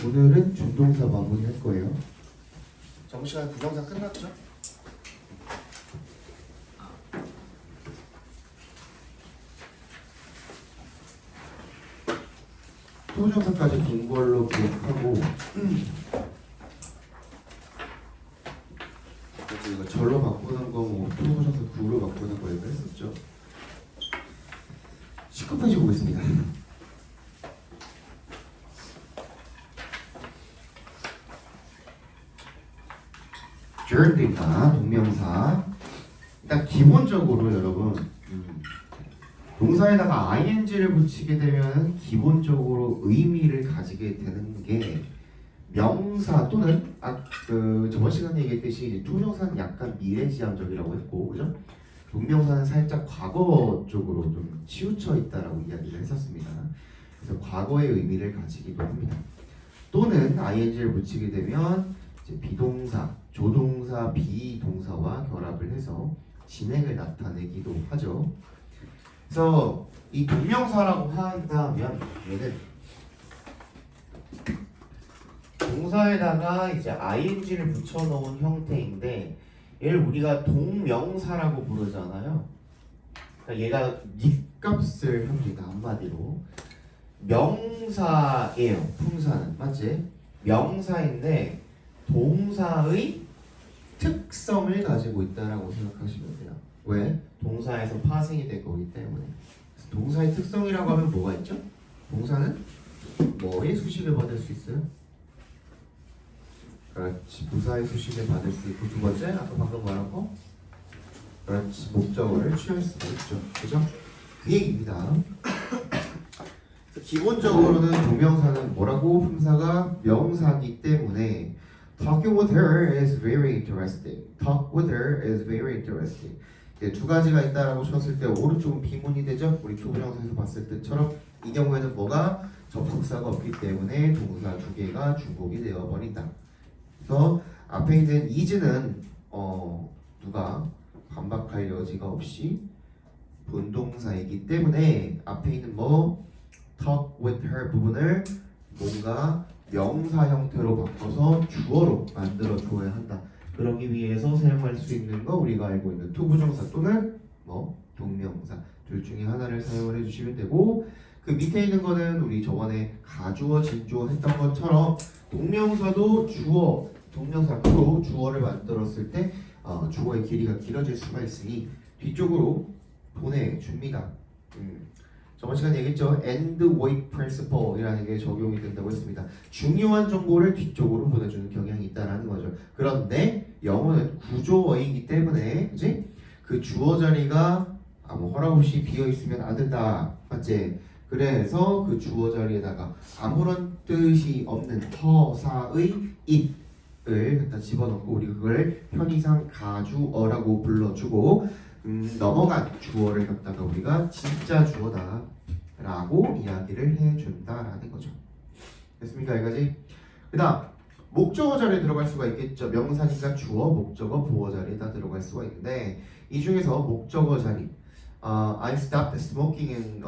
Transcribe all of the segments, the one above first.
오늘은 준동사 마무리할 거예요. 정시간 부정사 끝났죠? 투부정사까지 본 걸로 기억하고 그래서 이거 절로 바꾸는 거뭐 투부정사 구로 바꾸는 거 이거 했었죠. 19페이지 보겠습니다. journey가 동명사. 일단 기본적으로 여러분 동사에다가 ing를 붙이게 되면 기본적으로 의미를 가지게 되는 게 명사 또는 저번 시간에 얘기했듯이 이제 투부정사는 약간 미래지향적이라고 했고, 그죠? 동명사는 살짝 과거 쪽으로 좀 치우쳐 있다라고 이야기를 했었습니다. 그래서 과거의 의미를 가지기도 합니다. 또는 ing를 붙이게 되면 이제 비동사, 조동사, 비동사와 결합을 해서 진행을 나타내기도 하죠. 그래서 이 동명사라고 한다면 얘는 동사에다가 이제 ing를 붙여놓은 형태인데 얘를 우리가 동명사라고 부르잖아요. 그러니까 얘가 밑값을 합니다. 한마디로 명사예요. 품사는 맞지? 명사인데 동사의 특성을 가지고 있다라고 생각하시면 돼요. 왜? 동사에서 파생이 될 거기 때문에. 그래서 동사의 특성이라고 하면 뭐가 있죠? 동사는 뭐의 수식을 받을 수 있어요? 그렇지, 부사의 수식을 받을 수 있고, 두 번째 아까 방금 말한 거 그렇지, 목적어를 취할 수가 있죠. 그죠? 그 얘기입니다. 기본적으로는 동명사는 뭐라고? 품사가 명사이기 때문에 talking with her is very interesting. talk with her is very interesting. 두 가지가 있다라고 쳤을 때 오른쪽은 비문이 되죠. 우리 투부정사에서 봤을 때처럼 이 경우에는 뭐가 접속사가 없기 때문에 동사 두 개가 중복이 되어 버린다. 그래서 앞에 있는 is는 누가 반박할 여지가 없이 분동사이기 때문에 앞에 있는 뭐 talk with her 부분을 뭔가 명사 형태로 바꿔서 주어로 만들어 줘야 한다. 그러기 위해서 사용할 수 있는 거 우리가 알고 있는 투부정사 또는 뭐 동명사 둘 중에 하나를 사용을 해주시면 되고, 그 밑에 있는 거는 우리 저번에 가주어 진주어 했던 것처럼 동명사도 주어 동명사로 주어를 만들었을 때 주어의 길이가 길어질 수가 있으니 뒤쪽으로 보내줍니다. 저번 시간에 얘기했죠. end wait principle 이라는 게 적용이 된다고 했습니다. 중요한 정보를 뒤쪽으로 보내주는 경향이 있다는 거죠. 그런데 영어는 구조어이기 때문에 그치? 그 주어 자리가 아무 허락 없이 비어 있으면 안 된다. 맞지? 그래서 그 주어 자리에다가 아무런 뜻이 없는 허사의 it을 갖다 집어넣고 우리 그걸 편의상 가주어라고 불러주고 넘어간 주어를 갖다가 우리가 진짜 주어다 라고 이야기를 해준다라는 거죠. 됐습니까? 여기까지? 그 다음 목적어 자리에 들어갈 수가 있겠죠. 명사니까 주어, 목적어, 보어 자리에 다 들어갈 수가 있는데 이 중에서 목적어 자리 I stopped smoking and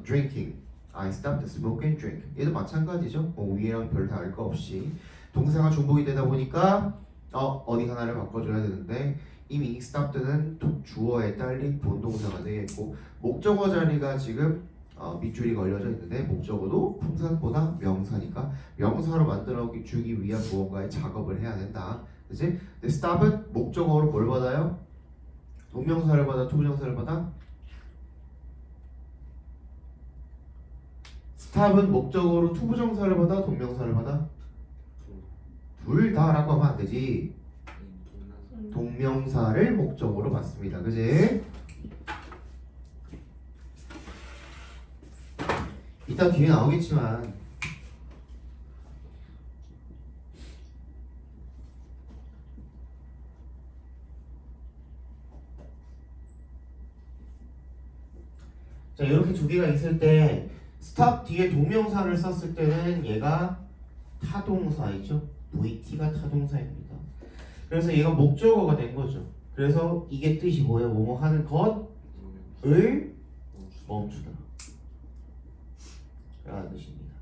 drinking. I stopped smoking and drink. 얘도 마찬가지죠. 위에랑 별 다를 거 없이 동사가 중복이 되다 보니까 어디 하나를 바꿔줘야 되는데 이미 stopped는 주어에 딸린 본동사가 되겠고 목적어 자리가 지금 밑줄이 걸려져 있는데 목적어도 품사보다 명사니까 명사로 만들어 주기 위한 무언가의 작업을 해야 된다. 그치? 근데 stop은 목적어로 뭘 받아요? 동명사를 받아? 투부정사를 받아? stop은 목적어로 투부정사를 받아? 동명사를 받아? 둘 다라고 하면 안 되지. 동명사를 목적으로 받습니다. 그지? 이따 뒤에 나오겠지만 자 이렇게 두 개가 있을 때 stop 뒤에 동명사를 썼을 때는 얘가 타동사이죠. VT가 타동사입니다. 그래서 얘가 목적어가 된 거죠. 그래서 이게 뜻이 뭐예요? 뭐뭐 하는 것을 멈추다 라는 뜻입니다.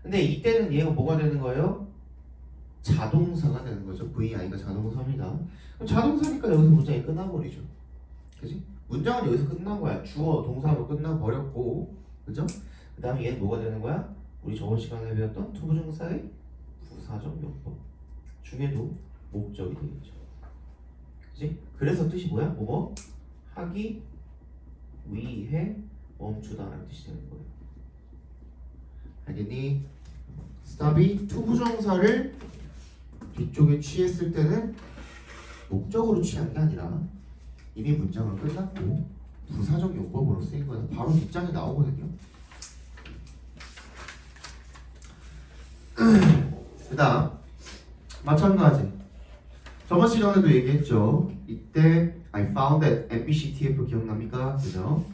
근데 이때는 얘가 뭐가 되는 거예요? 자동사가 되는 거죠. VI가 자동사입니다. 그럼 자동사니까 여기서 문장이 끝나버리죠. 그지? 문장은 여기서 끝난 거야. 주어, 동사로 끝나버렸고, 그죠? 그 다음에 얘는 뭐가 되는 거야? 우리 저번 시간에 배웠던 투부정사의 부사적 용법 중에도 목적이 되겠죠. 그지? 그래서 뜻이 뭐야? 뭐뭐? 하기 위해 멈추다라는 뜻이 되는 거예요. 알겠니? stop이 투부정사를 뒤쪽에 취했을 때는 목적으로 취한 게 아니라 이미 문장은 끝났고 부사적 용법으로 쓰인 거는 바로 뒷장에 나오거든요. 그 다음 마찬가지 저번 시간에도 얘기했죠. 이때 I found that MBC TF 기억납니까? 그죠?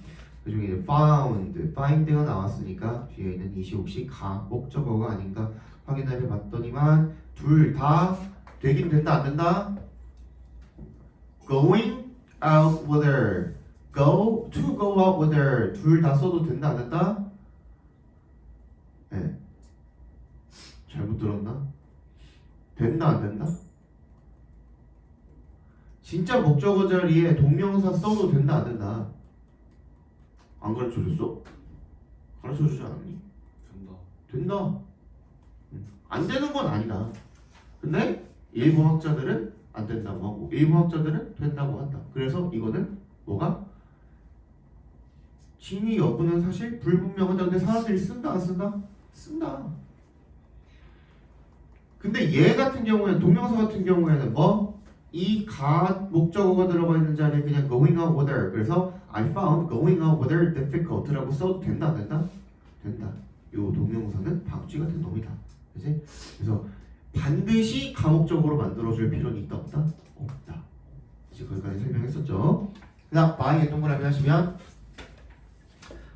그 중에 find가 나왔으니까 뒤에 있는 이시 혹시 목적어가 아닌가 확인을 해봤더니만 둘 다 되긴 된다 안 된다? going out with her to go out with her 둘 다 써도 된다 안 된다? 네. 잘못 들었나? 된다 안 된다? 진짜 목적어 자리에 동명사 써도 된다 안 된다? 안 가르쳐줬어? 가르쳐주지 않았니? 된다. 안 되는 건 아니다. 근데 일부 학자들은 안 된다고 하고 일부 학자들은 된다고 한다. 그래서 이거는 뭐가? 진위 여부는 사실 불분명하다. 근데 사람들이 쓴다 안 쓴다? 쓴다. 근데 얘 같은 경우에는 동명사 같은 경우에는 뭐? 이 목적어가 들어가 있는 자리에 그냥 going out with her. 그래서 I found going out with her difficult라고 써도 된다 안 된다? 된다. 요 동명사는 방쥐 같은 놈이다. 그치? 그래서 반드시 가목적으로 만들어줄 필요는 있다 없다? 없다. 이제 거기까지 설명했었죠. 그 다음 by에 동그라미 하시면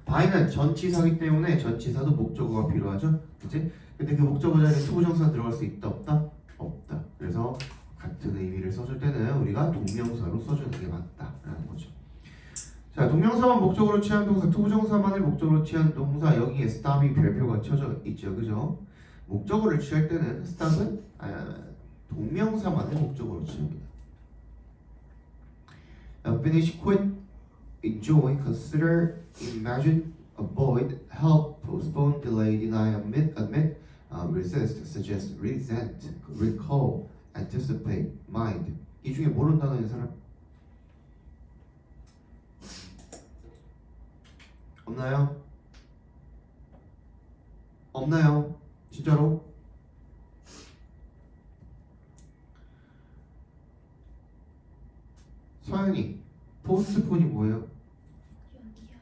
by는 전치사기 때문에 전치사도 목적어가 필요하죠. 그치? 근데 그 목적어 자리에 투부정사 들어갈 수 있다 없다? 없다. 그래서 같은 의미를 써줄 때는 우리가 동명사로 써주는 게 맞다라는 거죠. 자, 동명사만 목적으로 취한 동사, 투부정사만을 목적으로 취한 동사 여기에 stop이 별표가 쳐져 있죠, 그죠? 목적어를 취할 때는 stop은 동명사만을 목적으로 취합니다. Finish, quit, enjoy, consider, imagine, avoid, help, postpone, delay, deny, admit, resist, suggest, resent, recall, anticipate, mind. 이 중에 모르는 단어 있는 사람? 없나요? 없나요? 진짜로? 서연이 포스트폰이 뭐예요?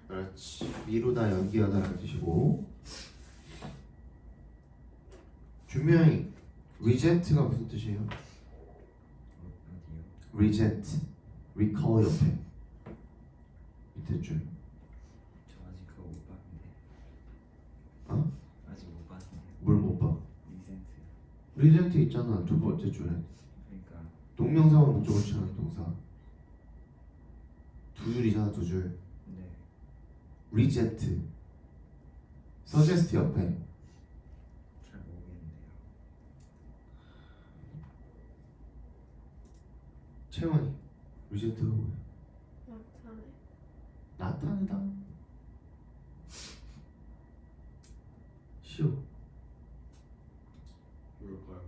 그렇지. 미루다 연기하다라는 뜻이고 준명이 resent가 무슨 뜻이에요? resent, recall 옆에 밑에 줄. 저 아직 그거 못 봤는데. 어? 아직 못 봤는데. 뭘 못 봐? 리센트. resent 있잖아 두 번째 줄에. 그러니까. 동명사와 목적을 취하는 동사. 두 줄이잖아 두 줄. 네. resent, suggest 옆에. 잘 모르겠는데요. 채원이 resent가 뭐야? 나타내다. 쉬워. 모를까요?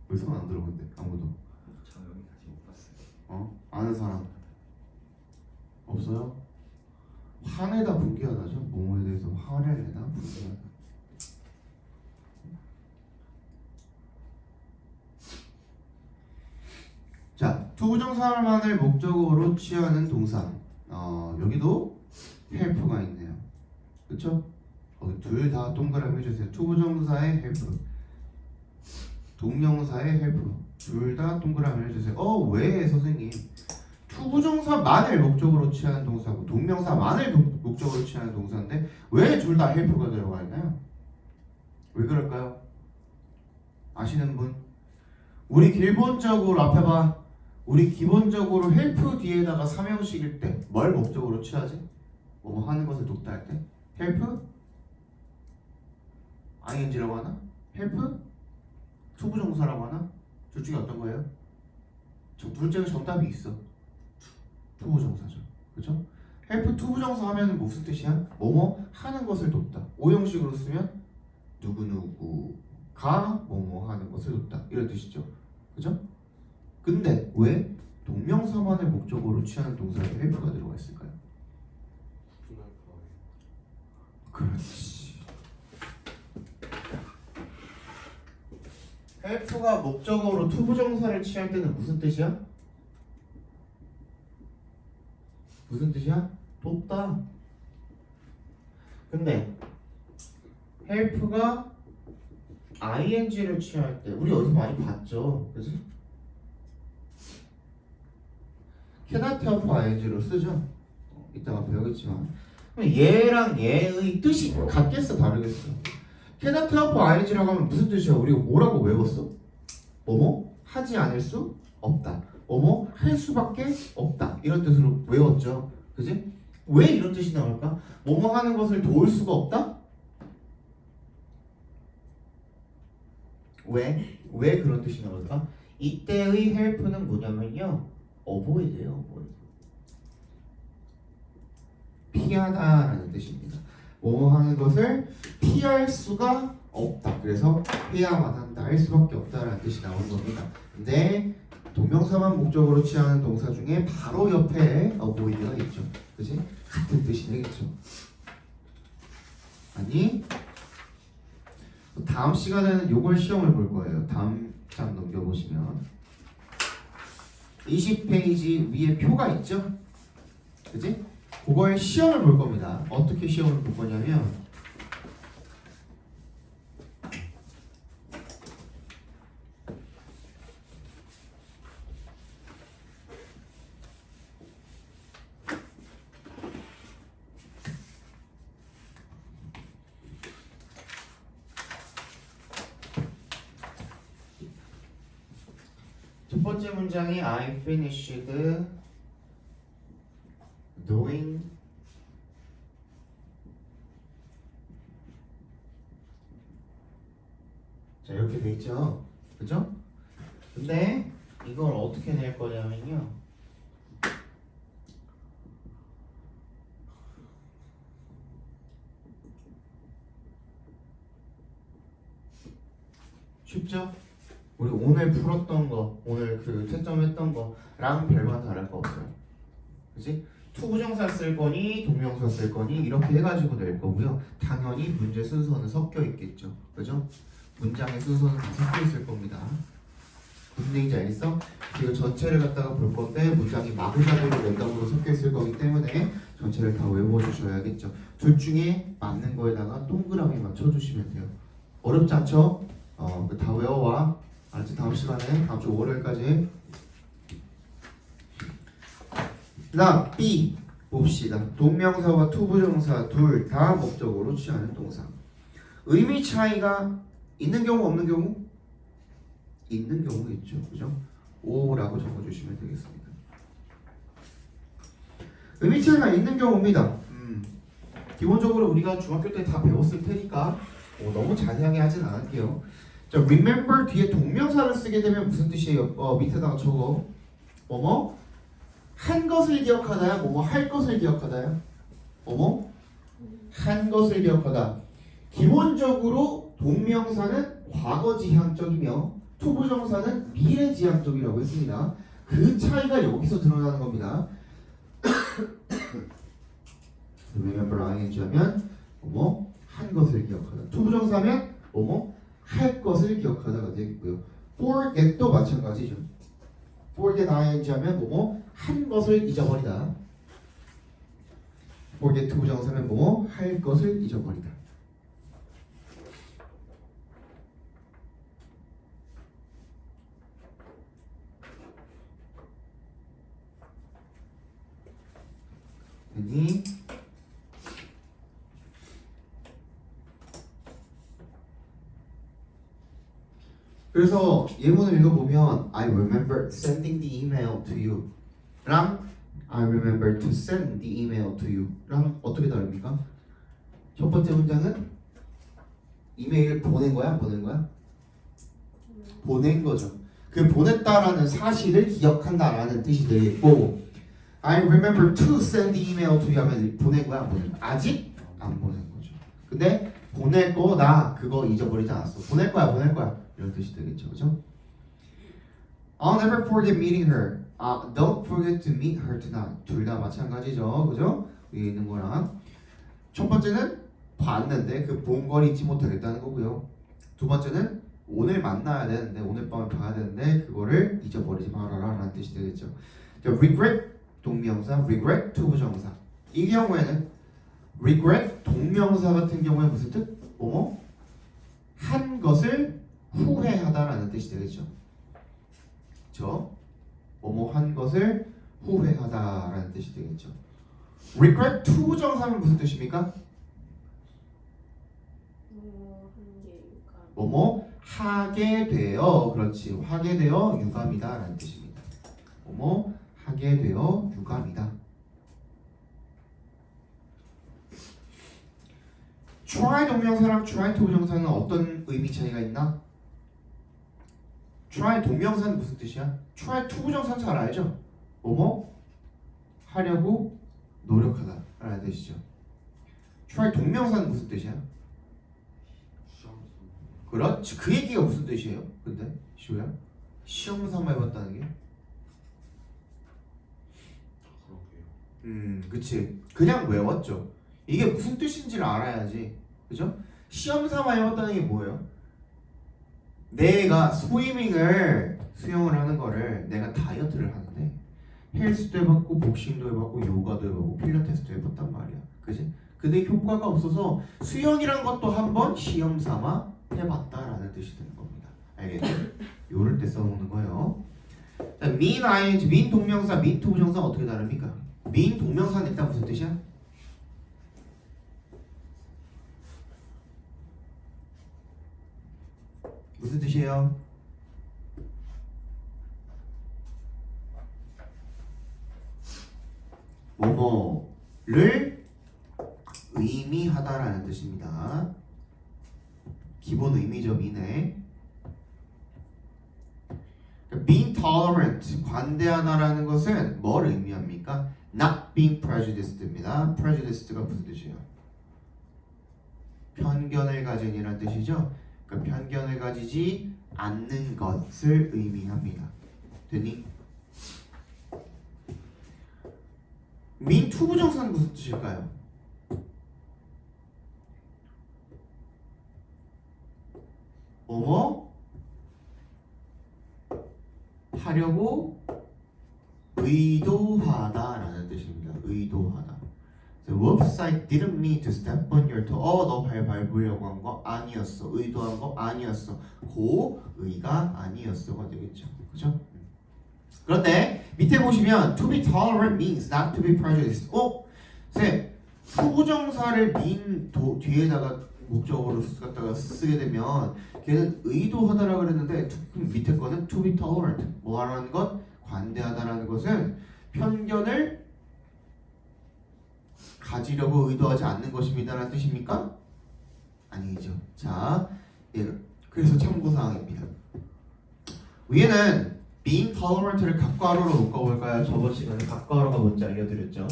왜 손 안 들어본대 아무도? 저 여기까지 못 봤어요. 어? 아는 사람 없어요? 화내다 분개하다죠. 뭐뭐에 대해서 화를 내다 분개하다. 자, 투부정사만을 목적어로 취하는 동사. 여기도 help가 있네요. 그쵸? 둘 다 동그라미 해주세요. 투부정사의 help, 동명사의 help. 둘 다 동그라미 해주세요. 왜 선생님? 투부정사만을 목적으로 취하는 동사고 동명사만을 목적으로 취하는 동사인데 왜 둘 다 help가 들어가 있나요? 왜 그럴까요? 아시는 분? 우리 기본적으로 앞에 봐. 우리 기본적으로 help 뒤에다가 삼형식일 때 뭘 목적으로 취하지? 뭐 하는 것을 돕다 할 때? help? ing라고 하나? help? 투부정사라고 하나? 둘 중에 어떤 거예요? 둘째가 정답이 있어. 투부정사죠. 그죠? help 투부정사 하면 무슨 뜻이야? 뭐뭐 하는 것을 돕다. 오형식으로 쓰면 누구누구가 뭐뭐 하는 것을 돕다. 이런 뜻이죠. 그죠? 근데 왜 동명사만을 목적으로 취하는 동사에 help가 들어가 있을까요? 그렇지. help가 목적어로 투부정사를 취할 때는 무슨 뜻이야? 무슨 뜻이야? 돕다. 근데 help가 ing를 취할 때 우리 어디서 많이 봤죠? 그지? cannot help ing로 쓰죠? 이따가 배우겠지만 그럼 얘랑 얘의 뜻이 같겠어 다르겠어? cannot help ing라고 하면 무슨 뜻이야? 우리가 뭐라고 외웠어? 뭐뭐 하지 않을 수 없다. 뭐뭐 할 수밖에 없다. 이런 뜻으로 외웠죠. 그지? 왜 이런 뜻이 나올까? 뭐뭐 하는 것을 도울 수가 없다? 왜? 왜 그런 뜻이 나올까? 이때의 help는 뭐냐면요. avoid예요. avoid. 피하다라는 뜻입니다. 뭐뭐 하는 것을 피할 수가 없다. 그래서 해야만 한다. 할 수밖에 없다라는 뜻이 나오는 겁니다. 근데 동명사만 목적으로 취하는 동사 중에 바로 옆에 avoid가 있죠. 그지? 같은 뜻이 되겠죠. 아니 다음 시간에는 요걸 시험을 볼 거예요. 다음 장 넘겨보시면 20페이지 위에 표가 있죠? 그지? 그거의 시험을 볼 겁니다. 어떻게 시험을 볼 거냐면 첫 번째 문장이 I finished doing 자 이렇게 돼 있죠. 그죠? 근데 이걸 어떻게 낼 거냐면요. 쉽죠? 우리 오늘 풀었던 거, 오늘 그 채점했던 거랑 별반 다를 거 없어요. 그지? 투부정사 쓸 거니 동명사 쓸 거니 이렇게 해가지고 낼 거고요. 당연히 문제 순서는 섞여 있겠죠. 그죠? 문장의 순서는 다 섞여 있을 겁니다. 무슨 얘기인지 알겠어? 이거 전체를 갖다가 볼 건데 문장이 마구잡이로 랜덤으로 섞여 있을 거기 때문에 전체를 다 외워주셔야겠죠. 둘 중에 맞는 거에다가 동그라미 맞춰주시면 돼요. 어렵지 않죠? 다 외워와. 알았지? 다음 시간에 다음 주 월요일까지. 나 B 봅시다. 동명사와 투부정사 둘 다 목적으로 취하는 동사. 의미 차이가 있는 경우 없는 경우? 있는 경우겠죠. 그죠? O라고 적어주시면 되겠습니다. 의미 차이가 있는 경우입니다. 기본적으로 우리가 중학교 때 다 배웠을 테니까 너무 자세하게 하진 않을게요. 자, remember 뒤에 동명사를 쓰게 되면 무슨 뜻이에요? 밑에다가 적어. 뭐뭐? 한 것을 기억하다야? 뭐뭐 할 것을 기억하다야? 뭐뭐? 한 것을 기억하다. 기본적으로 동명사는 과거지향적이며 투부정사는 미래지향적이라고 했습니다. 그 차이가 여기서 드러나는 겁니다. remember ing 하면 뭐뭐 한 것을 기억하다. 투부정사면 뭐뭐 할 것을 기억하다가 되겠고요. forget도 마찬가지죠. forget ing 하면 뭐뭐 한 것을 잊어버리다. forget 투부정사면 뭐뭐 할 것을 잊어버리다. 됐니? 그래서 예문을 읽어보면 I remember sending the email to you 랑 I remember to send the email to you 랑 어떻게 다릅니까? 첫 번째 문장은 이메일 보낸 거야? 안 보낸 거야? 보낸 거죠. 그 보냈다라는 사실을 기억한다라는 뜻이 되겠고 I remember to send the email to you 하면 보낸 거야? 안 보낸 거야? 아직 안 보낸 거죠. 근데 보낼 거 나 그거 잊어버리지 않았어. 보낼 거야 보낼 거야 이런 뜻이 되겠죠. 그죠? I'll never forget meeting her. Don't forget to meet her tonight. 둘 다 마찬가지죠. 그죠? 위에 있는 거랑 첫 번째는 봤는데 그 본 걸 잊지 못하겠다는 거고요. 두 번째는 오늘 만나야 되는데 오늘 밤에 봐야 되는데 그거를 잊어버리지 말아라 라는 뜻이 되겠죠. 자, regret 동명사, regret 투부정사. 이 경우에는 regret 동명사 같은 경우에 무슨 뜻? 뭐뭐? 한 것을 후회하다라는 뜻이 되겠죠. 그렇죠? 뭐뭐 한 것을 후회하다라는 뜻이 되겠죠. regret 투부정사는 무슨 뜻입니까? 뭐뭐 하게 되어 그렇지 하게 되어 유감이다 라는 뜻입니다. 뭐뭐 하게 되어 유감이다. try 동명사랑 try 투부정사는 어떤 의미 차이가 있나? try 동명사는 무슨 뜻이야? try 투부정사는 잘 알죠? 뭐뭐 하려고 노력하다 라는 뜻이죠. try 동명사는 무슨 뜻이야? 그렇지. 그 얘기가 무슨 뜻이에요? 근데 시호야? 시험 삼아 해봤다는 게? 그치. 그냥 외웠죠. 이게 무슨 뜻인지를 알아야지. 그죠? 시험 삼아 해봤다는 게 뭐예요? 내가 스위밍을 수영을 하는 거를 내가 다이어트를 하는데 헬스도 해봤고 복싱도 해봤고 요가도 해봤고 필라테스도 해봤단 말이야. 그지? 근데 효과가 없어서 수영이란 것도 한번 시험 삼아 해봤다라는 뜻이 되는 겁니다. 알겠죠? 요럴 때 써놓는 거예요. 자, mean ing, mean 동명사, mean 투부정사 어떻게 다릅니까? mean 동명사는 일단 무슨 뜻이야? 무슨 뜻이에요? 뭐뭐를 의미하다라는 뜻입니다. 기본 의미죠, mean에. being tolerant, 관대하다라는 것은 뭘 의미합니까? not being prejudiced입니다. prejudiced가 무슨 뜻이에요? 편견을 가진이란 뜻이죠. 그러니까 편견을 가지지 않는 것을 의미합니다. 됐니? mean 투부정사는 무슨 뜻일까요? 뭐뭐 하려고 의도하다라는 뜻입니다. 의도하다. The website didn't mean to step on your toe. 너 발 밟으려고 한 거 아니었어. 의도한 거 아니었어. 고의가 아니었어가 되겠죠. 그죠? 그런데 밑에 보시면 to be tolerant means not to be prejudiced. 쌤, 투부정사를 mean 뒤에다가 목적어로 갖다가 쓰게 되면 걔는 의도하다라고 그랬는데 밑에 거는 to be tolerant 뭐라는 것? 관대하다라는 것은 편견을 가지려고 의도하지 않는 것입니다라는 뜻입니까? 아니죠. 자, 그래서 참고사항입니다. 위에는 being tolerant를 각과로로 묶어볼까요? 저번 시간에 각과로가 뭔지 알려드렸죠.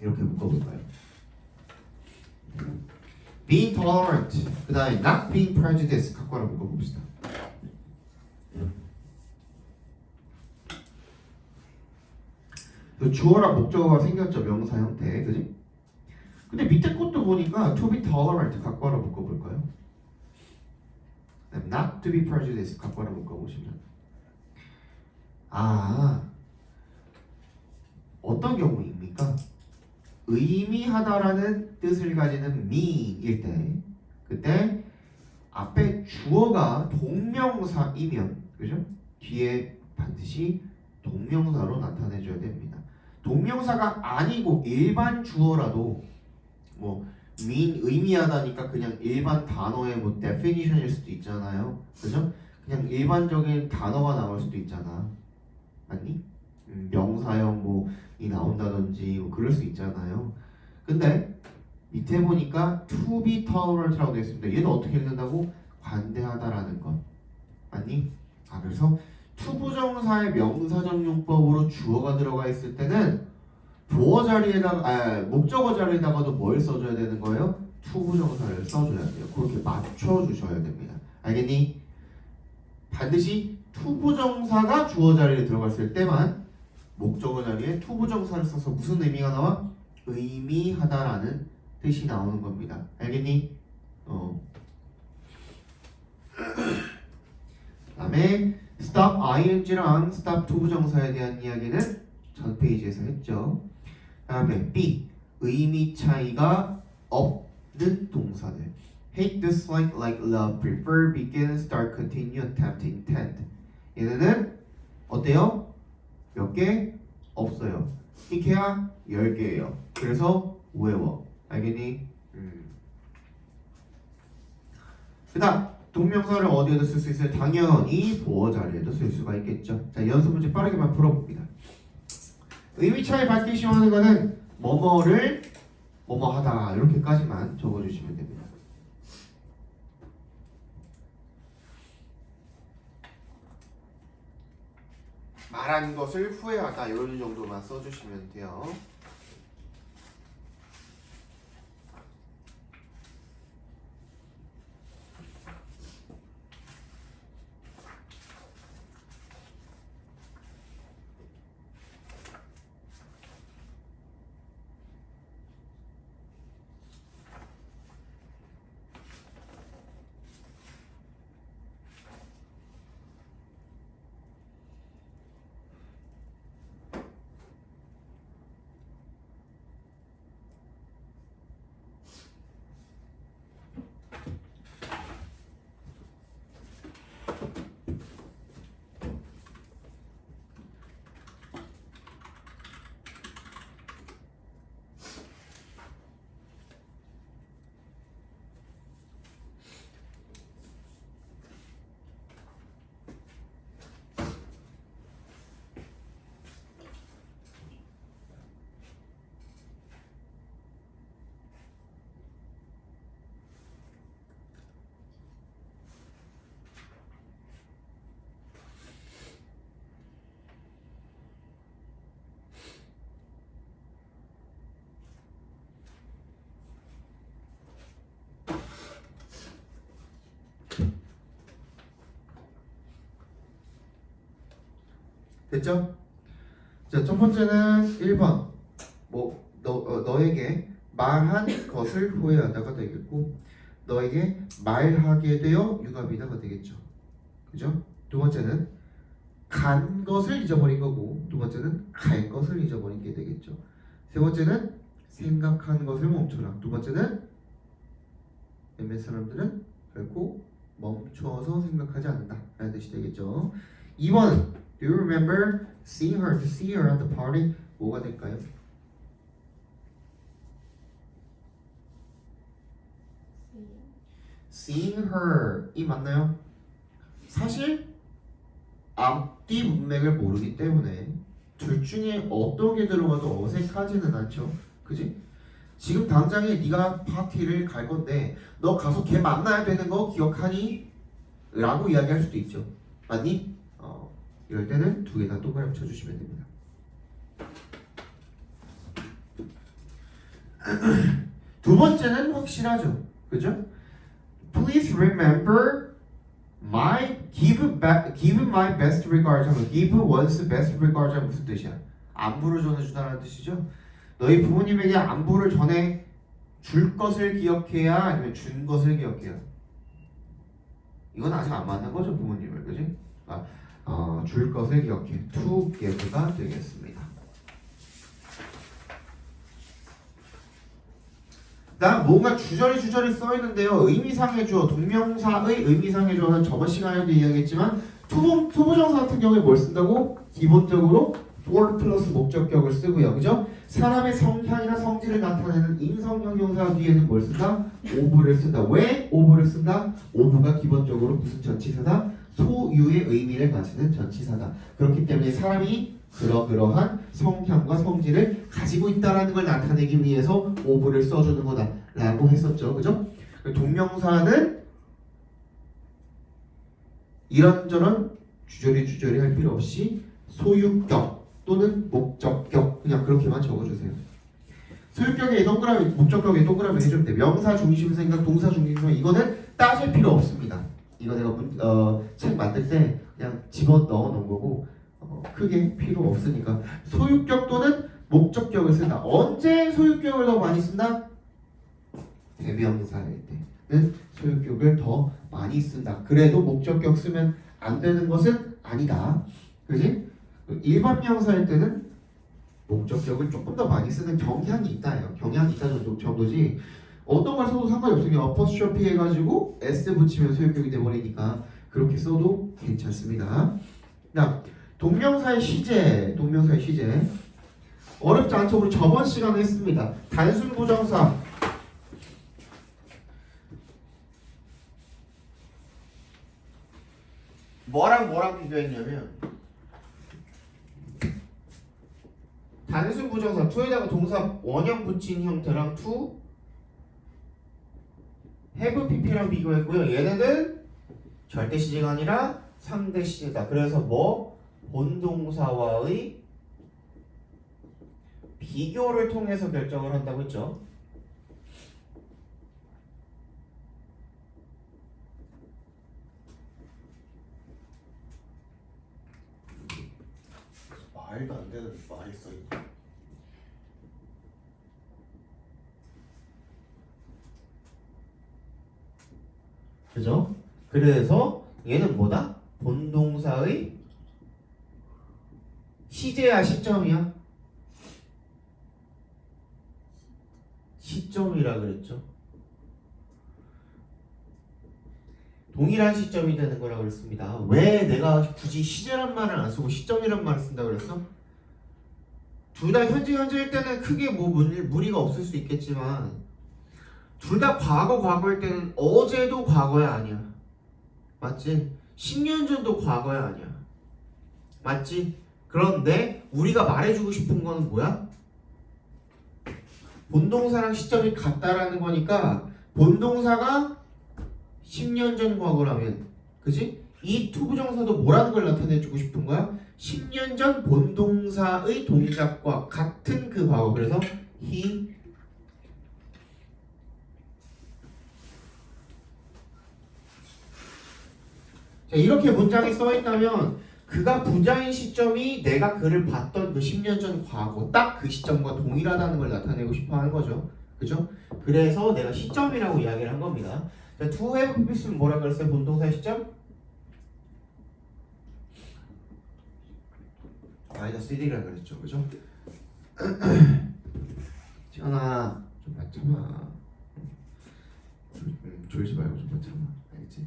이렇게 묶어볼까요? being tolerant 그 다음에 not being prejudiced 각과로 묶어봅시다. 주어랑 목적어가 생겼죠. 명사 형태 그지? 근데 밑에 것도 보니까 to be tolerant 각과로 묶어볼까요? not to be prejudiced 각과로 묶어보시면 어떤 경우입니까? 의미하다라는 뜻을 가지는 mean일 때 그때 앞에 주어가 동명사이면 그죠? 뒤에 반드시 동명사로 나타내줘야 됩니다. 동명사가 아니고 일반 주어라도 뭐 mean 의미하다니까 그냥 일반 단어의 뭐 definition일 수도 있잖아요. 그죠? 그냥 일반적인 단어가 나올 수도 있잖아. 맞니? 명사형 뭐이 나온다든지 뭐 그럴 수 있잖아요. 근데 밑에 보니까 to be tolerant라고 되어 있습니다. 얘는 어떻게 읽는다고? 관대하다라는 것. 맞니? 그래서 투부정사의 명사적 용법으로 주어가 들어가 있을 때는 보어 자리에다가 목적어 자리에다가도 뭘 써줘야 되는 거예요? 투부정사를 써줘야 돼요. 그렇게 맞춰주셔야 됩니다. 알겠니? 반드시 투부정사가 주어 자리에 들어갔을 때만 목적어 자리에 투부정사를 써서 무슨 의미가 나와? 의미하다라는 뜻이 나오는 겁니다. 알겠니? 다음에 stop ing랑 stop 투부정사에 대한 이야기는 전 페이지에서 했죠. 다음에 B 의미 차이가 없는 동사들 hate, dislike, like, love, prefer, begin, start, continue, attempt, intend 얘네는 어때요? 몇 개? 없어요. 익해야 10개예요. 그래서 외워. 알겠니? 그 다음 동명사를 어디에도 쓸 수 있어요? 당연히 보어 자리에도 쓸 수가 있겠죠. 자, 연습 문제 빠르게만 풀어봅니다. 의미 차이 밝기 시험하는 거는 뭐뭐를 뭐뭐하다 이렇게까지만 적어주시면 됩니다. 말한 것을 후회하다 이런 정도만 써주시면 돼요. 됐죠? 자, 첫 번째는 1번 너에게 말한 것을 후회하다가 되겠고 너에게 말하게 되어 유감이다가 되겠죠. 그죠? 두 번째는 간 것을 잊어버린 거고 두 번째는 갈 것을 잊어버린 게 되겠죠. 세 번째는 생각한 것을 멈춰라. 두 번째는 몇몇 사람들은 결코 멈춰서 생각하지 않는다 라는 뜻이 되겠죠. 2번 Do you remember seeing her? To see her at the party 뭐가 될까요? Seeing her 이 맞나요? 사실 앞뒤 문맥을 모르기 때문에 둘 중에 어떤 게 들어가도 어색하지는 않죠. 그지? 지금 당장에 네가 파티를 갈 건데 너 가서 걔 만나야 되는 거 기억하니? 라고 이야기할 수도 있죠. 맞니? 이럴 때는 두 개 다 동그라미 쳐주시면 됩니다. 두 번째는 확실하죠. 그죠? Please remember give my best regards 하면 give one's best regards 하면 무슨 뜻이야? 안부를 전해주다라는 뜻이죠. 너희 부모님에게 안부를 전해 줄 것을 기억해야 아니면 준 것을 기억해야? 이건 아직 안 만난 거죠 부모님을. 그지? 줄 것을 기억해. to give가 되겠습니다. 다음 뭔가 주저리 써 있는데요. 의미상의 주어, 동명사의 의미상의 주어는 저번 시간에도 이야기했지만 투부정사 같은 경우에 뭘 쓴다고? 기본적으로 for 플러스 목적격을 쓰고요. 그죠? 사람의 성향이나 성질을 나타내는 인성형 형사 뒤에는 뭘 쓴다? of를 쓴다. 왜 of를 쓴다? of가 기본적으로 무슨 전치사다? 소유의 의미를 가지는 전치사다. 그렇기 때문에 사람이 그러한 성향과 성질을 가지고 있다라는 걸 나타내기 위해서 of를 써주는 거다라고 했었죠. 그죠? 동명사는 이런저런 주저리 할 필요 없이 소유격 또는 목적격 그냥 그렇게만 적어주세요. 소유격에 동그라미, 목적격에 동그라미 해주면 돼. 명사 중심 생각, 동사 중심 생각 이거는 따질 필요 없습니다. 이거 내가 책 만들 때 그냥 집어 넣어 놓은 거고 크게 필요 없으니까 소유격 또는 목적격을 쓴다. 언제 소유격을 더 많이 쓴다? 대명사일 때는 소유격을 더 많이 쓴다. 그래도 목적격 쓰면 안 되는 것은 아니다. 그지? 일반 명사일 때는 목적격을 조금 더 많이 쓰는 경향이 있다요. 경향이 있다는 정도지 어떤 걸 써도 상관이 없으니까 어퍼스트로피 해가지고 s 붙이면 소유격이 돼버리니까 그렇게 써도 괜찮습니다. 자, 동명사의 시제 어렵지 않죠? 우리 저번 시간에 했습니다. 단순 부정사 뭐랑 비교했냐면 단순 부정사 to에다가 동사 원형 붙인 형태랑 to have pp랑 비교했고요. 얘네는 절대 시제가 아니라 상대 시제다. 그래서 뭐 본동사와의 비교를 통해서 결정을 한다고 했죠. 말도 안 되는 말이 써있네. 그죠? 그래서 얘는 뭐다? 본동사의 시제야 시점이야? 시점이라 그랬죠. 동일한 시점이 되는 거라고 그랬습니다. 왜 내가 굳이 시제란 말을 안 쓰고 시점이란 말을 쓴다고 그랬어? 둘 다 현재일 때는 크게 뭐 무리가 없을 수 있겠지만 둘 다 과거일 때는 어제도 과거야 아니야. 맞지? 10년 전도 과거야 아니야. 맞지? 그런데 우리가 말해주고 싶은 거는 뭐야? 본동사랑 시점이 같다라는 거니까 본동사가 10년 전 과거라면 그지? 이 투부정사도 뭐라는 걸 나타내주고 싶은 거야? 10년 전 본동사의 동작과 같은 그 과거. 그래서 he 자, 이렇게 문장이 써있다면 그가 부자인 시점이 내가 그를 봤던 그 10년 전 과거 딱 그 시점과 동일하다는 걸 나타내고 싶어 하는 거죠. 그죠? 그래서 내가 시점이라고 이야기를 한 겁니다. 자, to have pps는 뭐라 그랬어요? 본동사의 시점? -1이라 그랬죠. 그죠? 지현아 좀 맞춰봐. 졸지 말고 좀 맞춰봐. 알겠지?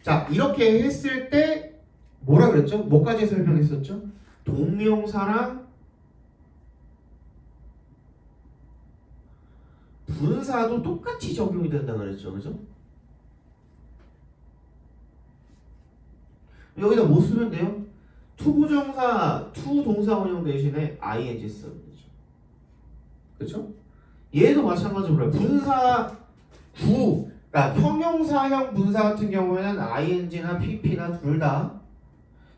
자, 이렇게 했을 때 뭐라 그랬죠? 뭐까지 설명했었죠? 동명사랑 분사도 똑같이 적용이 된다 그랬죠. 그죠? 여기다 뭐 쓰면 돼요? 투부정사, 투동사 원형 대신에 ing 쓰면 되죠. 그쵸? 얘도 마찬가지로 분사 구 그러니까 형용사형 분사 같은 경우에는 ing나 pp나 둘 다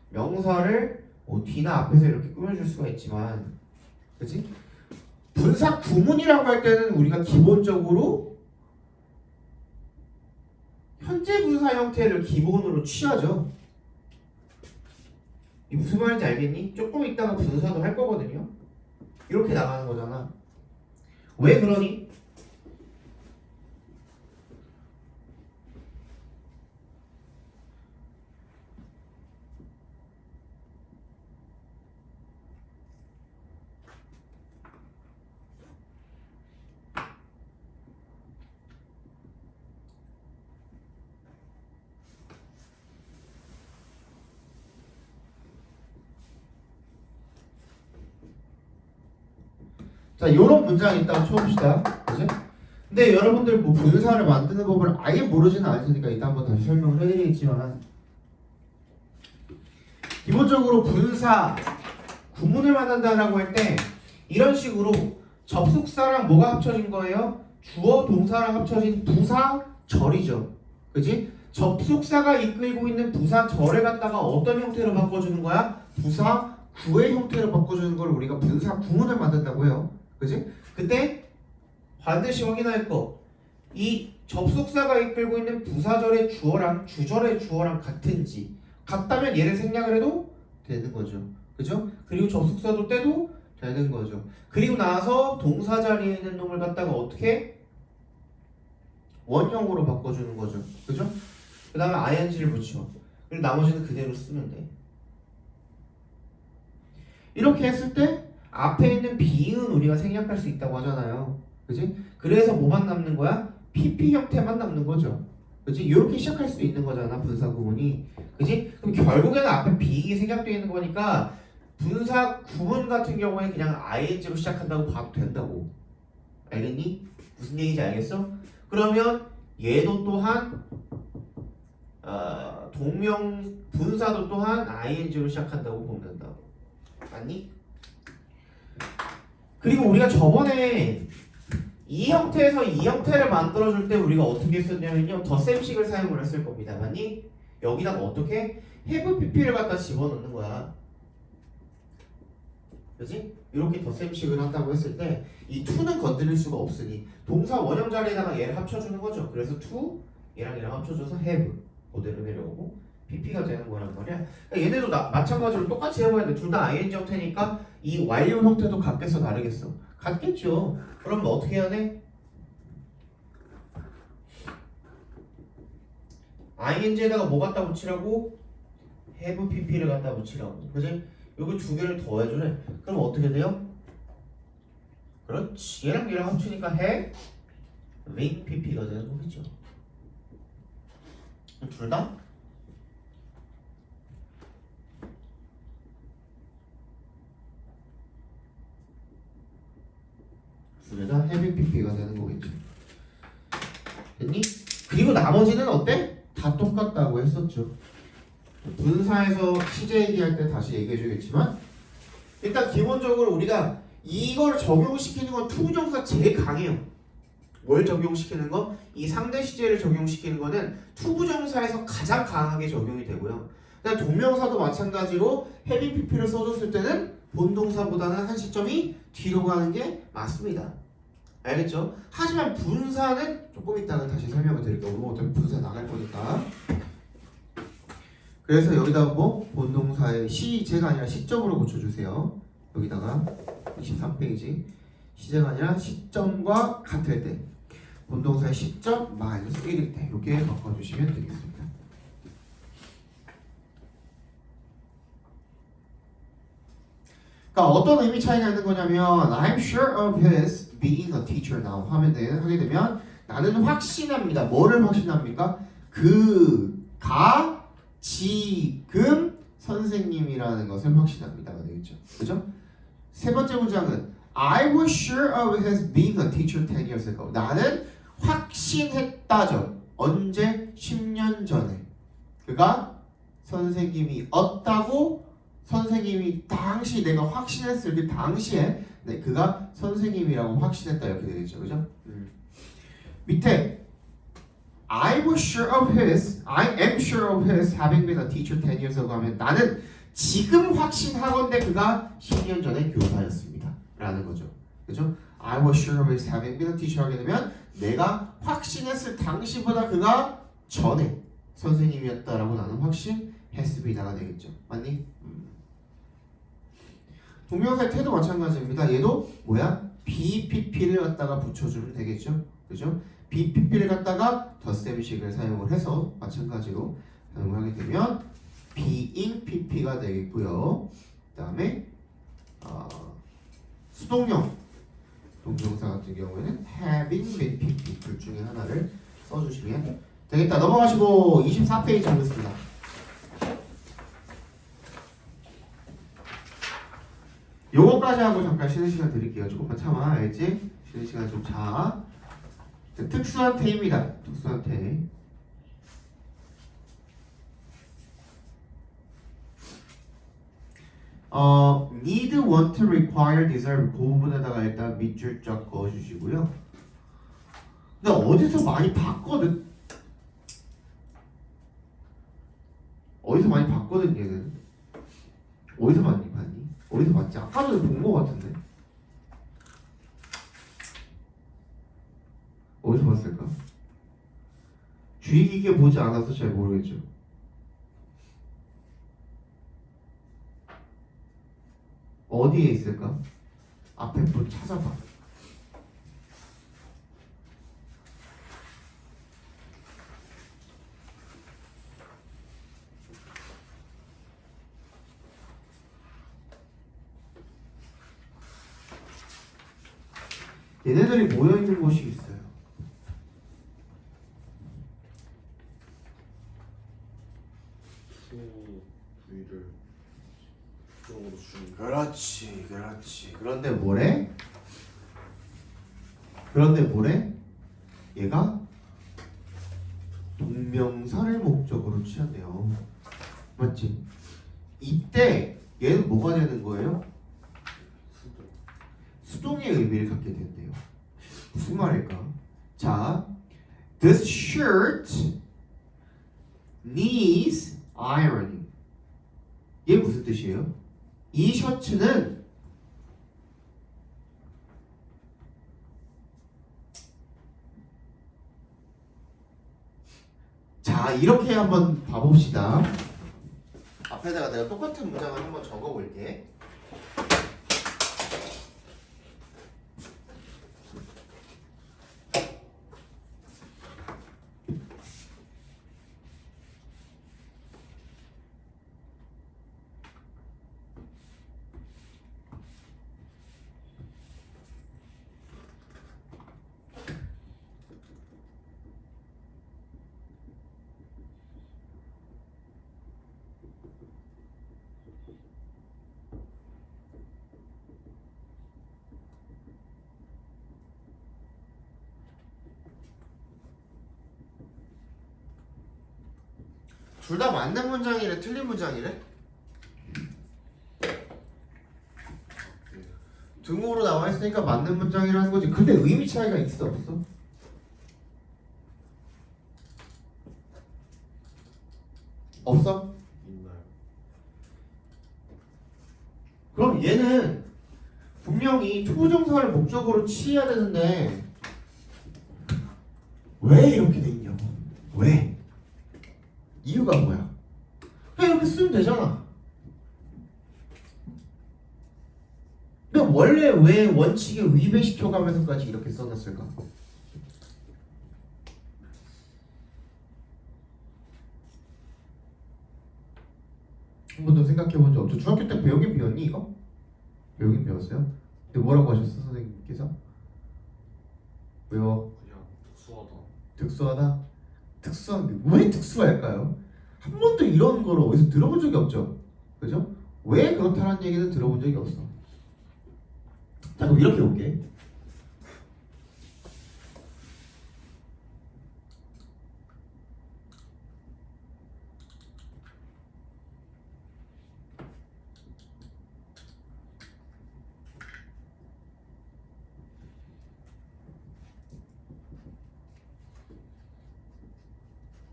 명사를 뭐 뒤나 앞에서 이렇게 꾸며줄 수가 있지만 그치? 분사 구문이라고 할 때는 우리가 기본적으로 현재 분사 형태를 기본으로 취하죠. 이 무슨 말인지 알겠니? 조금 있다가 분사도 할 거거든요. 이렇게 나가는 거잖아. 왜 그러니? 자, 요런 문장 일단 쳐봅시다. 그지? 근데 여러분들 뭐 분사를 만드는 법을 아예 모르지는 않을 테니까 이따 한번 다시 설명을 해드리겠지만 기본적으로 분사 구문을 만든다라고 할 때 이런 식으로 접속사랑 뭐가 합쳐진 거예요? 주어 동사랑 합쳐진 부사절이죠. 그지? 접속사가 이끌고 있는 부사절을 갖다가 어떤 형태로 바꿔주는 거야? 부사구의 형태로 바꿔주는 걸 우리가 분사 구문을 만든다고 해요. 그지? 그때 반드시 확인할 거. 이 접속사가 이끌고 있는 부사절의 주어랑 주절의 주어랑 같은지 같다면 얘를 생략을 해도 되는 거죠. 그죠? 그리고 접속사도 떼도 되는 거죠. 그리고 나서 동사 자리에 있는 놈을 갖다가 어떻게? 원형으로 바꿔주는 거죠. 그죠? 그 다음에 ing를 붙여. 그리고 나머지는 그대로 쓰면 돼. 이렇게 했을 때 앞에 있는 being은 우리가 생략할 수 있다고 하잖아요. 그지? 그래서 뭐만 남는 거야? pp 형태만 남는 거죠. 그지? 이렇게 시작할 수도 있는 거잖아, 분사 구문이. 그지? 그럼 결국에는 앞에 being이 생략되어 있는 거니까 분사 구문 같은 경우에 그냥 ing로 시작한다고 봐도 된다고. 알겠니? 무슨 얘기인지 알겠어? 그러면 얘도 또한 동명 분사도 또한 ing로 시작한다고 보면 된다고. 맞니? 그리고 우리가 저번에 이 형태에서 이 형태를 만들어줄 때 우리가 어떻게 썼냐면요, 덧셈식을 사용을 했을 겁니다. 맞니? 여기다가 어떻게? have pp를 갖다 집어넣는 거야. 그지? 이렇게 덧셈식을 한다고 했을 때 이 to는 건드릴 수가 없으니 동사 원형 자리에다가 얘를 합쳐주는 거죠. 그래서 to 얘랑 얘랑 합쳐줘서 have 그대로 내려오고 pp가 되는 거란 말이야. 그러니까 얘네도 마찬가지로 똑같이 해봐야 돼. 둘 다 ing 형태니까 이 완료 형태도 같겠어 다르겠어? 같겠죠. 그러면 어떻게 해야 돼? ing에다가 뭐 갖다 붙이라고? have pp를 갖다 붙이라고. 그지? 여기 두 개를 더해주래. 그럼 어떻게 돼요? 그렇지. 얘랑 얘랑 합치니까 have pp가 되는 거겠죠. 둘 다? 둘 다 have pp가 되는 거겠죠. 됐니? 그리고 나머지는 어때? 다 똑같다고 했었죠. 분사에서 시제 얘기할 때 다시 얘기해 주겠지만 일단 기본적으로 우리가 이걸 적용시키는 건 투부정사 제일 강해요. 뭘 적용시키는 거? 이 상대 시제를 적용시키는 거는 투부정사에서 가장 강하게 적용이 되고요. 그다음 동명사도 마찬가지로 have pp를 써줬을 때는 본동사보다는 한 시점이 뒤로 가는 게 맞습니다. 알겠죠? 하지만 분사는 조금 이따가 다시 설명을 드릴게요. 오늘 어차피 분사 나갈 거니까. 그래서 여기다 뭐 본동사의 시제가 아니라 시점으로 붙여주세요. 여기다가 23페이지 시제가 아니라 시점과 같을 때 본동사의 시점 마이너스 1일 때 이렇게 바꿔주시면 되겠습니다. 그러니까 어떤 의미 차이가 있는 거냐면 I'm sure of his being a teacher now 하게 되면 나는 확신합니다. 뭐를 확신합니까? 그가 지금 선생님이라는 것을 확신합니다가 되겠죠. 그죠? 세 번째 문장은 I was sure of his being a teacher 10 years ago. 나는 확신했다죠. 언제? 10년 전에. 그가 선생님이었다고 선생님이 당시 내가 확신했을 그 당시에 네, 그가 선생님이라고 확신했다 이렇게 되겠죠. 그죠? 밑에 I was sure of his, I am sure of his having been a teacher 10 years ago 하면 나는 지금 확신하건대 그가 10년 전에 교사였습니다. 라는 거죠. 그죠? I was sure of his having been a teacher 하게 되면 내가 확신했을 당시보다 그가 전에 선생님이었다라고 나는 확신했습니다가 되겠죠. 맞니? 동명사의 태도 마찬가지입니다. 얘도 뭐야? BPP를 갖다가 붙여주면 되겠죠. 그죠? BPP를 갖다가 덧셈식을 사용을 해서 마찬가지로 사용을 하게 되면 being PP가 되겠고요. 그 다음에 수동형 동명사 같은 경우에는 having been PP 둘 중에 하나를 써주시면 되겠다. 넘어가시고 24페이지 보겠습니다. 요거까지 하고 잠깐 쉬는 시간 드릴게요. 조금만 참아. 알지? 쉬는 시간 좀 자. 특수한 태입니다. 특수한 태. need, want, require, desire 그 부분에다가 일단 밑줄 쫙 그어주시고요. 근데 어디서 많이 봤거든? 어디서 많이 봤거든 얘는. 어디서 많이 봤니? 어디서 봤지? 아까 전에 본 거 같은데. 어디서 봤을까? 주의 깊게 보지 않아서 잘 모르겠죠. 어디에 있을까? 앞에 뭘 찾아봐. 얘네들이 모여있는 곳이 있어요. 수 부위를 수동으로 주는 그렇지, 그렇지. 그런데 뭐래? 그런데 뭐래? 얘가 동명사를 목적으로 취한대요. 맞지? 이때 얘는 뭐가 되는 거예요? 수동. 수동의 의미를 갖게 된대요. 무슨 말일까? 자, this shirt needs ironing. 이게 무슨 뜻이에요? 이 셔츠는 자, 이렇게 한번 봐봅시다. 앞에다가 내가 똑같은 문장을 한번 적어볼게. 둘 다 맞는 문장이래, 틀린 문장이래? 등호로 나와 있으니까 맞는 문장이라는 거지. 근데 의미 차이가 있어, 없어? 없어? 있나요? 그럼 얘는 분명히 투부정사를 목적으로 취해야 되는데 왜 이렇게 돼 있냐고. 왜? 이유가 뭐야? 그냥 이렇게 쓰면 되잖아. 근데 원래 왜 원칙에 위배시켜가면서까지 이렇게 써놨을까? 한 번도 생각해본 적 없죠? 중학교 때 배우긴 배웠니 이거? 배우긴 배웠어요? 근데 뭐라고 하셨어 선생님께서? 왜요? 그냥 특수하다. 특수하다? 특수한 게 왜 특수할까요? 한 번도 이런 걸 어디서 들어본 적이 없죠? 그죠? 왜 그렇다는 얘기는 들어본 적이 없어. 자 그럼 이렇게 볼게.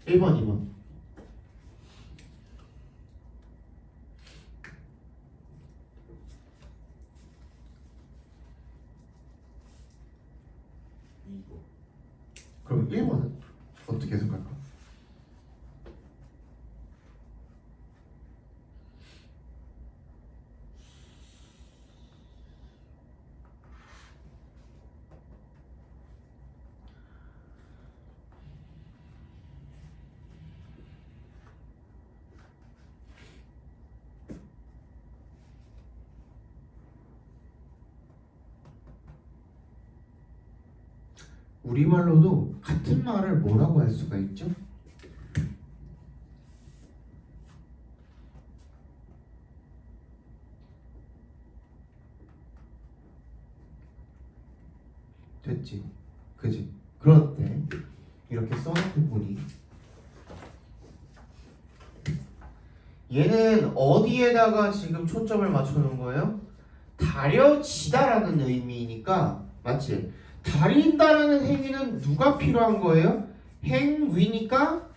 (1번) (2번) 2번. 그럼 1번은 어떻게 해석할까? 우리말로도 같은 말을 뭐라고 할 수가 있죠? 됐지? 그지? 그런데 이렇게 써놓고 보니 얘는 어디에다가 지금 초점을 맞춰놓은 거예요? 다려지다라는 의미니까 맞지? 다린다라는 행위는 누가 필요한 거예요? 행위니까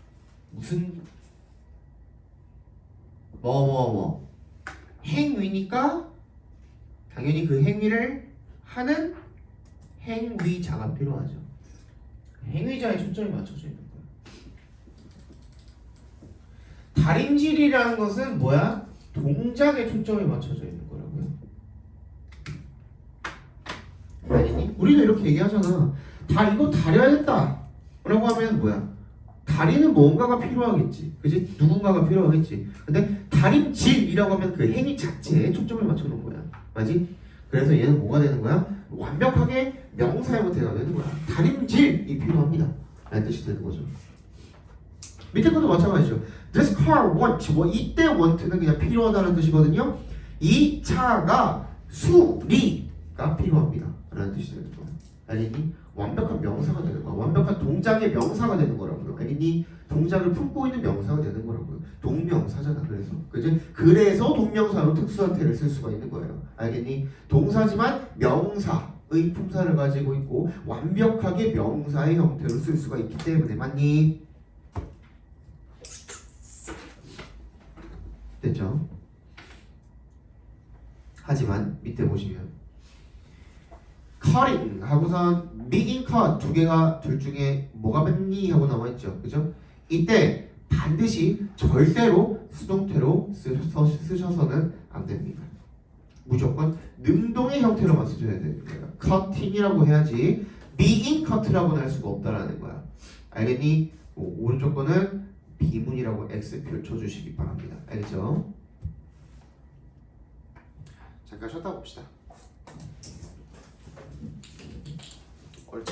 무슨 행위니까 당연히 그 행위를 하는 행위자가 필요하죠. 행위자의 초점이 맞춰져 있는 거야. 다림질이라는 것은 뭐야? 동작에 초점이 맞춰져 있는 거라고요. 아니니? 우리도 이렇게 얘기하잖아. 이거 다려야겠다 라고 하면 뭐야? 다리는 뭔가가 필요하겠지. 그지? 누군가가 필요하겠지. 근데 다림질이라고 하면 그 행위 자체에 초점을 맞춰놓은 거야. 맞지? 그래서 얘는 뭐가 되는 거야? 완벽하게 명사의 형태가 되는 거야. 다림질이 필요합니다 라는 뜻이 되는 거죠. 밑에 것도 마찬가지죠. This car want. 이때 want는 그냥 필요하다는 뜻이거든요. 이 차가 수리가 필요합니다 라는 뜻이 되는 거야. 알겠니? 완벽한 명사가 되는 거야. 완벽한 동작의 명사가 되는 거라고요. 알겠니? 동작을 품고 있는 명사가 되는 거라고요. 동명사잖아. 그래서 동명사로 특수한태를 쓸 수가 있는 거예요. 알겠니? 동사지만 명사의 품사를 가지고 있고 완벽하게 명사의 형태로 쓸 수가 있기 때문에 맞니? 됐죠? 하지만 밑에 보시면 cutting 하고선 making cut 두 개가 둘 중에 뭐가 맞니 하고 나와있죠. 그죠? 이때 반드시 절대로 수동태로 쓰셔서는 안 됩니다. 무조건 능동의 형태로만 쓰셔야 되는 거예요. cutting이라고 해야지 making cut라고는 할 수가 없다라는 거야. 알겠니? 오른쪽 거는 비문이라고 X표 쳐주시기 바랍니다. 알겠죠? 잠깐 쉬었다 봅시다. 오늘